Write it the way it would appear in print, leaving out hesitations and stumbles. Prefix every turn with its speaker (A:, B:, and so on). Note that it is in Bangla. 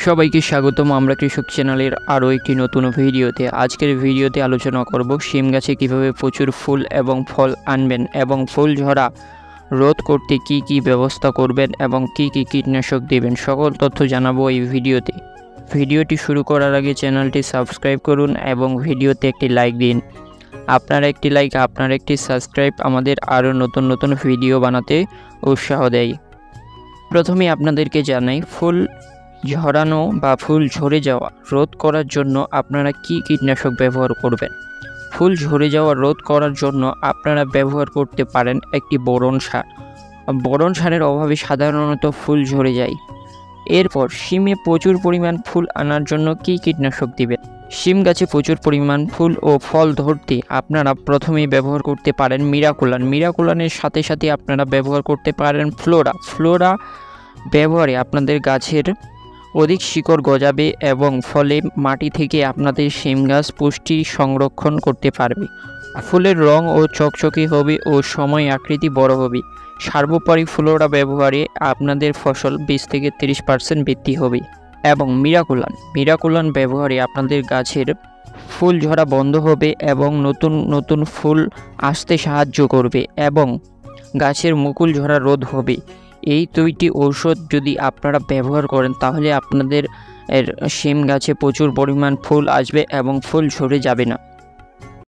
A: সবাইকে স্বাগতম আমরা কৃষক চ্যানেলের আরও একটি নতুন ভিডিওতে। আজকের ভিডিওতে আলোচনা করব শিম গাছে কীভাবে প্রচুর ফুল এবং ফল আনবেন এবং ফুল ঝরা রোধ করতে কি কি ব্যবস্থা করবেন এবং কি কি কীটনাশক দেবেন, সকল তথ্য জানাবো এই ভিডিওতে। ভিডিওটি শুরু করার আগে চ্যানেলটি সাবস্ক্রাইব করুন এবং ভিডিওতে একটি লাইক দিন। আপনার একটি লাইক, আপনার একটি সাবস্ক্রাইব আমাদের আরও নতুন নতুন ভিডিও বানাতে উৎসাহ দেয়। প্রথমে আপনাদেরকে জানাই, ফুল ঝরানো বা ফুল ঝরে যাওয়া রোধ করার জন্য আপনারা কি কীটনাশক ব্যবহার করবেন। ফুল ঝরে যাওয়া রোধ করার জন্য আপনারা ব্যবহার করতে পারেন একটি বোরন সার। বোরন সারের অভাবে সাধারণত ফুল ঝরে যায়। এরপর শিমে প্রচুর পরিমাণ ফুল আনার জন্য কি কীটনাশক দিবেন। শিম গাছে প্রচুর পরিমাণ ফুল ও ফল ধরতে আপনারা প্রথমেই ব্যবহার করতে পারেন মিরাকুলানের সাথে সাথে আপনারা ব্যবহার করতে পারেন ফ্লোরা ব্যবহারে আপনাদের গাছের অধিক শিকড় গজাবে এবং ফলে মাটি থেকে আপনাদের শিম গাছ পুষ্টি সংরক্ষণ করতে পারবে। ফুলের রং ও চকচকে হবে ও সময় আকৃতি বড় হবে। সর্বোপরি ফ্লোরা ব্যবহারে আপনাদের ফসল 20 থেকে 30% বৃদ্ধি হবে। এবং মিরাকুলান ব্যবহারে আপনাদের গাছের ফুল ঝরা বন্ধ হবে এবং নতুন নতুন ফুল আসতে সাহায্য করবে এবং গাছের মুকুল ঝরা রোধ হবে। এই দুইটি ঔষধ যদি আপনারা ব্যবহার করেন তাহলে আপনাদের শিম গাছে প্রচুর পরিমাণ ফুল আসবে এবং ফুল ঝরে যাবে না।